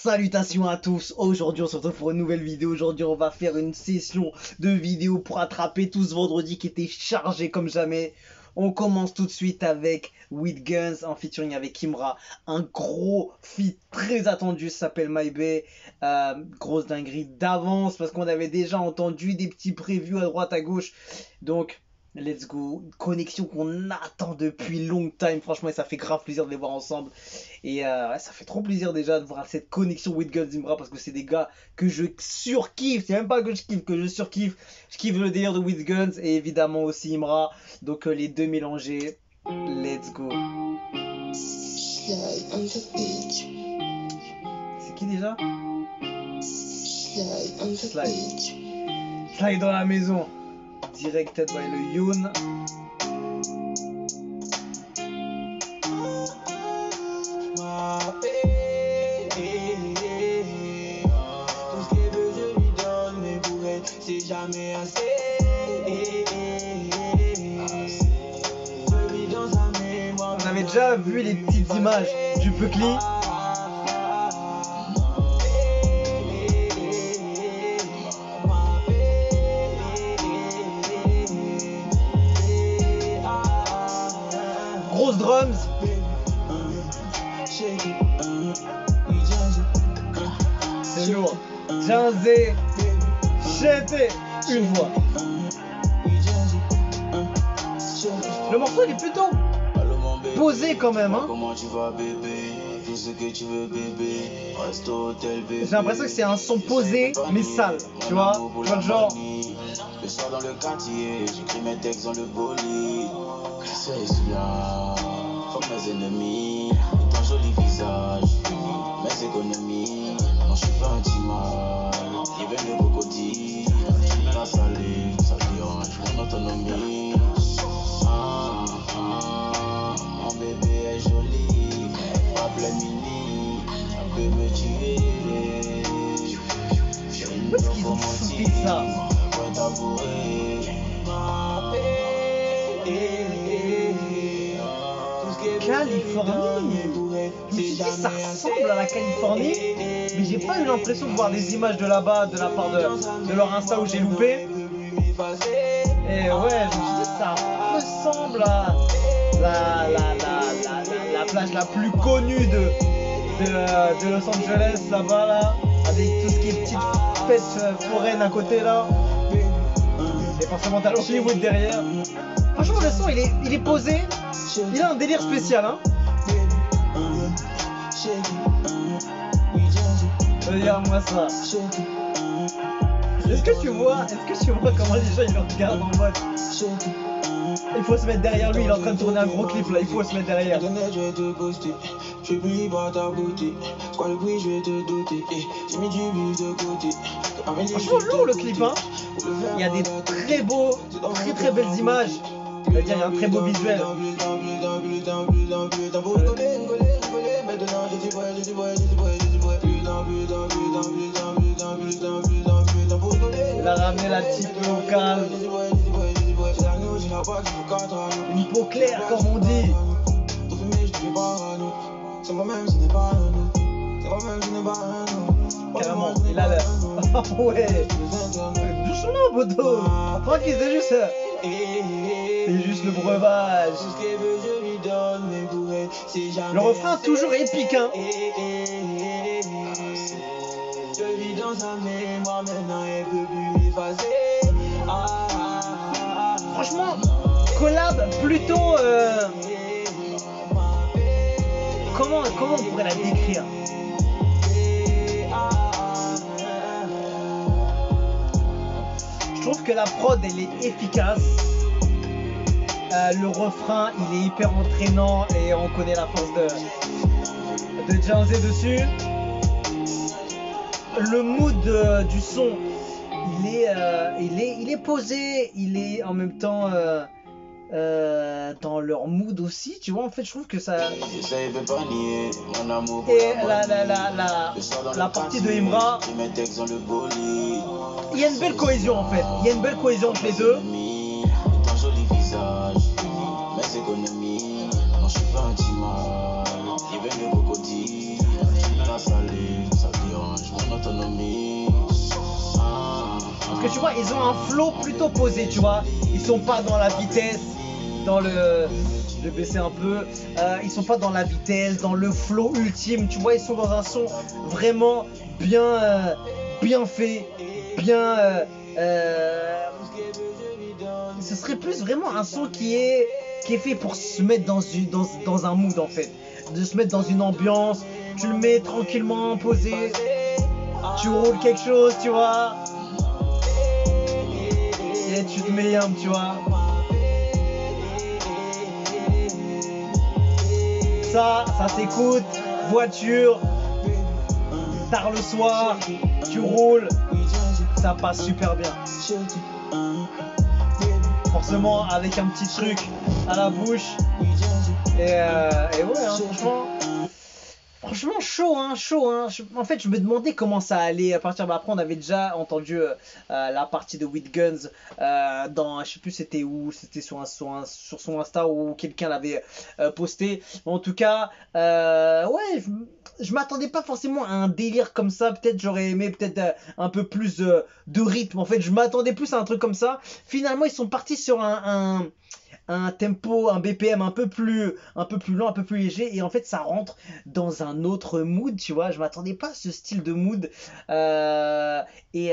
Salutations à tous, aujourd'hui on se retrouve pour une nouvelle vidéo. Aujourd'hui on va faire une session de vidéos pour attraper tout ce vendredi qui était chargé comme jamais. On commence tout de suite avec With Guns en featuring avec Imra. Un gros feat très attendu, ça s'appelle My Bay. Grosse dinguerie d'avance parce qu'on avait déjà entendu des petits previews à droite à gauche. Donc let's go, une connexion qu'on attend depuis long time, franchement, et ça fait grave plaisir de les voir ensemble. Et ouais, ça fait trop plaisir déjà de voir cette connexion With Guns Imra parce que c'est des gars que je surkiffe. C'est même pas que je kiffe, que je surkiffe. Je kiffe le délire de With Guns et évidemment aussi Imra. Donc les deux mélangés, let's go. C'est qui déjà? Slide dans la maison. Directed by le Youn. C'est jamais assez. On avait déjà vu les petites images du Peucli. Grosse drums. C'est lourd. Janzé. Chanté une voix. Le morceau il est plutôt posé quand même, hein. J'ai l'impression que c'est un son posé mais sale, tu vois le genre. Le soir dans le quartier, j'écris mes textes dans le bolide. C'est là, comme mes ennemis, ton joli visage, mes économies. Non, je suis pas un timal, il vient de crocodile. La salive, ça dérange mon autonomie. Mon bébé est joli, pas plein mini, ça peut me tuer. Où est-ce qu'ils ont shooté ça? Californie. Je me suis dit ça ressemble à la Californie, mais j'ai pas eu l'impression de voir des images de là-bas de la part de leur Insta où j'ai loupé. Et ouais, je me suis dit ça ressemble à la plage la plus connue de Los Angeles là-bas là, avec tout ce qui est petites fêtes foraines à côté là. Et forcément t'as Hollywood derrière. Franchement le son il est posé, il a un délire spécial hein. Regarde-moi ça. Est-ce que tu vois comment les gens ils le regardent en mode il faut se mettre derrière lui, il est en train de tourner un gros clip là, il faut se mettre derrière. Franchement lourd le clip hein. Il y a des très belles images. C'est-à-dire il y a un très beau visuel. Il a ramené la type locale. Une peau claire comme on dit. Carrément, il a l'air. Ouais. Doucement, Bodo. Tranquille, c'est juste le breuvage. Le refrain toujours épique, hein. Franchement, collab plutôt. Comment on pourrait la décrire? Je trouve que la prod elle est efficace. Le refrain il est hyper entraînant et on connaît la force de Janzé dessus. Le mood du son il est posé, il est en même temps dans leur mood aussi, tu vois. En fait je trouve que ça. Et la partie de Imra, il y a une belle cohésion en fait, il y a une belle cohésion entre les deux. Je suis pas un timal, il vient de crocodile. La salive, ça tu vois, ils ont un flow plutôt posé, tu vois. Ils sont pas dans la vitesse, dans le... Je vais baisser un peu. Ils sont pas dans la vitesse, dans le flow ultime, tu vois. Ils sont dans un son vraiment bien fait, bien... ce serait plus vraiment un son qui est fait pour se mettre dans un mood en fait. De se mettre dans une ambiance, tu le mets tranquillement, posé, tu roules quelque chose, tu vois. Et tu te mets un, tu vois. Ça s'écoute, voiture, tard le soir, tu roules, ça passe super bien. Forcément avec un petit truc à la bouche. Et ouais, hein, franchement chaud, hein, chaud, hein. En fait, je me demandais comment ça allait à partir de après. On avait déjà entendu la partie de With Guns dans, je sais plus c'était où, c'était sur son Insta ou quelqu'un l'avait posté. En tout cas, ouais, je m'attendais pas forcément à un délire comme ça. Peut-être j'aurais aimé peut-être un peu plus de rythme. En fait, je m'attendais plus à un truc comme ça. Finalement, ils sont partis sur un tempo, un BPM un peu plus lent, un peu plus léger, et en fait ça rentre dans un autre mood, tu vois. Je m'attendais pas à ce style de mood, et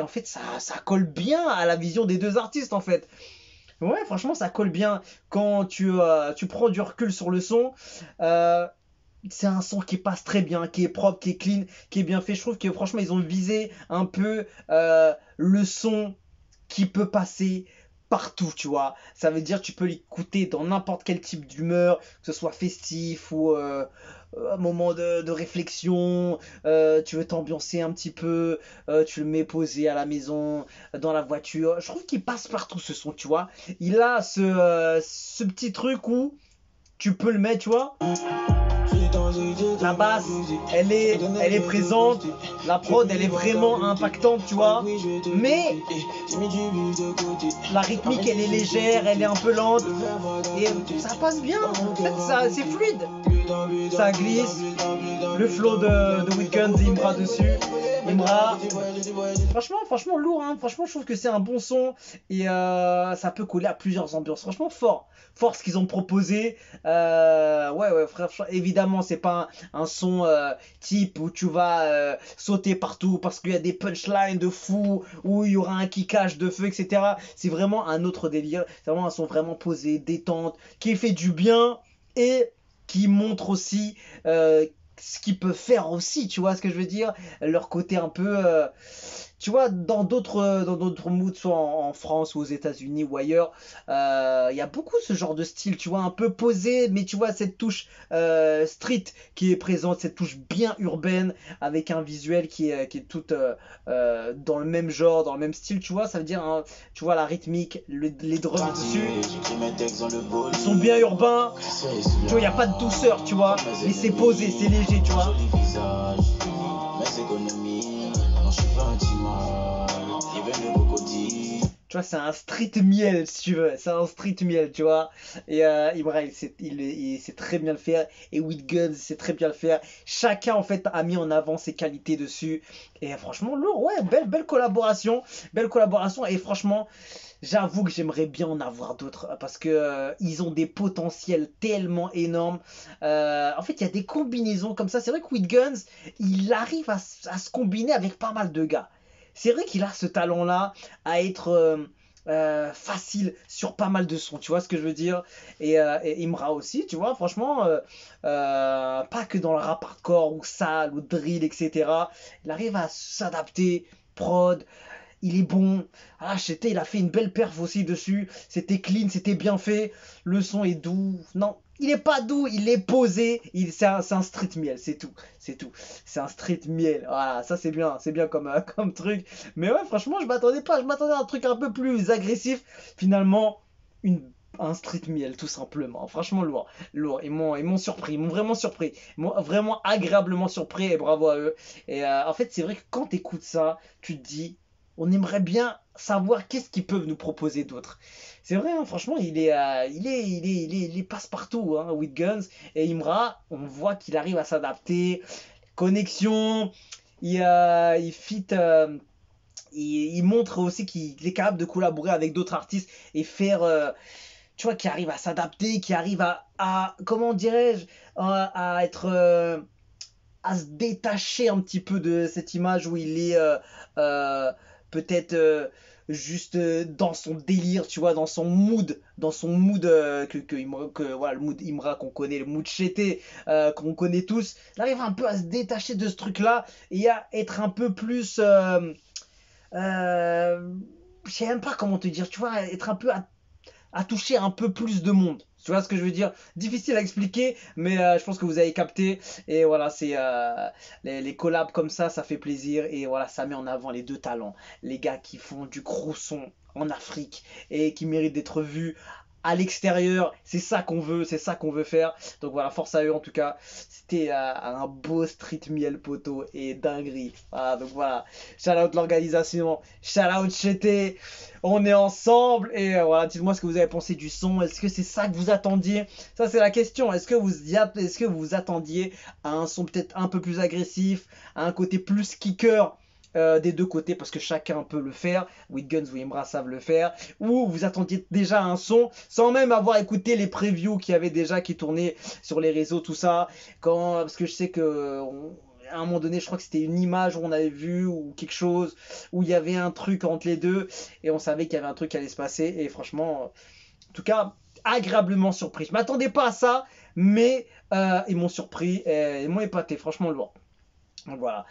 en fait ça colle bien à la vision des deux artistes en fait. Ouais, franchement ça colle bien quand tu prends du recul sur le son. C'est un son qui passe très bien, qui est propre, qui est clean, qui est bien fait. Je trouve que franchement ils ont visé un peu le son qui peut passer partout, tu vois. Ça veut dire tu peux l'écouter dans n'importe quel type d'humeur, que ce soit festif ou un moment de réflexion, tu veux t'ambiancer un petit peu, tu le mets posé à la maison, dans la voiture. Je trouve qu'il passe partout ce son, tu vois. Il a ce petit truc où tu peux le mettre, tu vois. La basse, elle est présente. La prod, elle est vraiment impactante, tu vois. Mais la rythmique, elle est légère, elle est un peu lente. Et ça passe bien. En fait, c'est fluide. Ça glisse. Le flow de Weeknd, Imra dessus. Imra, franchement lourd, hein. Franchement, je trouve que c'est un bon son. Et ça peut coller à plusieurs ambiances. Franchement, fort ce qu'ils ont proposé. Ouais, frère, évidemment, c'est pas un son type où tu vas sauter partout parce qu'il y a des punchlines de fou, où il y aura un kickage de feu, etc. C'est vraiment un autre délire. C'est vraiment un son vraiment posé, détente, qui fait du bien et qui montre aussi ce qu'ils peuvent faire aussi, tu vois ce que je veux dire, leur côté un peu tu vois, dans d'autres moods, soit en France ou aux États-Unis ou ailleurs, il y a beaucoup ce genre de style, tu vois, un peu posé, mais tu vois cette touche street qui est présente, cette touche bien urbaine, avec un visuel qui est tout dans le même genre, dans le même style, tu vois, ça veut dire, hein, tu vois, la rythmique, les drums dessus, ils sont bien urbains, tu vois, il n'y a pas de douceur, tu vois, mais c'est posé, c'est léger, tu vois. Tu vois, c'est un street miel, si tu veux. C'est un street miel, tu vois. Et Ibra, il sait très bien le faire. Et With Guns, il sait très bien le faire. Chacun, en fait, a mis en avant ses qualités dessus. Et franchement, lourd, ouais, belle collaboration. Belle collaboration. Et franchement, j'avoue que j'aimerais bien en avoir d'autres. Parce que ils ont des potentiels tellement énormes. En fait, il y a des combinaisons comme ça. C'est vrai que With Guns, il arrive à se combiner avec pas mal de gars. C'est vrai qu'il a ce talent-là à être facile sur pas mal de sons, tu vois ce que je veux dire. Et Imra aussi, tu vois, franchement, pas que dans le rap hardcore ou sale ou drill, etc. Il arrive à s'adapter, prod, il est bon. Ah, il a fait une belle perf aussi dessus. C'était clean, c'était bien fait. Le son est doux. Non, il est pas doux, il est posé. C'est un street miel, c'est tout. C'est tout. C'est un street miel. Voilà, ça c'est bien comme truc. Mais ouais, franchement, je m'attendais pas. Je m'attendais à un truc un peu plus agressif. Finalement, un street miel, tout simplement. Franchement, lourd. Lourd. Ils m'ont surpris. Ils m'ont vraiment surpris. Ils m'ont vraiment agréablement surpris et bravo à eux. Et en fait, c'est vrai que quand t'écoutes ça, tu te dis on aimerait bien savoir qu'est-ce qu'ils peuvent nous proposer d'autre. C'est vrai, hein, franchement, il est passe-partout, hein, With Guns. Et Imra, on voit qu'il arrive à s'adapter. Connexion, il fit il montre aussi qu'il est capable de collaborer avec d'autres artistes et faire, tu vois, qui arrive à s'adapter, qui arrive comment dirais-je, à être, à se détacher un petit peu de cette image où il est euh, peut-être juste dans son délire, tu vois, dans son mood voilà, le mood Imra qu'on connaît, le mood Chété qu'on connaît tous. Il arrive un peu à se détacher de ce truc-là et à être un peu plus euh, je sais même pas comment te dire, tu vois, être un peu à toucher un peu plus de monde. Tu vois ce que je veux dire? Difficile à expliquer, mais je pense que vous avez capté. Et voilà, c'est les collabs comme ça fait plaisir. Et voilà, ça met en avant les deux talents. Les gars qui font du gros son en Afrique et qui méritent d'être vus à l'extérieur. C'est ça qu'on veut, c'est ça qu'on veut faire. Donc voilà, force à eux en tout cas. C'était un beau street miel poteau et dinguerie. Voilà, donc voilà, shout out l'organisation, shout out Chété. On est ensemble et voilà, dites-moi ce que vous avez pensé du son. Est-ce que c'est ça que vous attendiez? Ça c'est la question. Est-ce que vous attendiez à un son peut-être un peu plus agressif, à un côté plus kicker des deux côtés parce que chacun peut le faire. With Guns ou Imbra savent le faire. Ou vous attendiez déjà un son sans même avoir écouté les previews qui tournaient sur les réseaux, tout ça. Parce que je sais que à un moment donné, je crois que c'était une image où on avait vu ou quelque chose où il y avait un truc entre les deux et on savait qu'il y avait un truc qui allait se passer. Et franchement, en tout cas, agréablement surpris. Je m'attendais pas à ça, mais ils m'ont surpris et ils m'ont épaté, franchement, lourd. Donc voilà,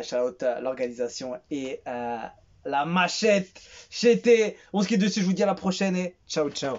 shout out à l'organisation et la machette. J'étais, on se quitte dessus, je vous dis à la prochaine et ciao ciao.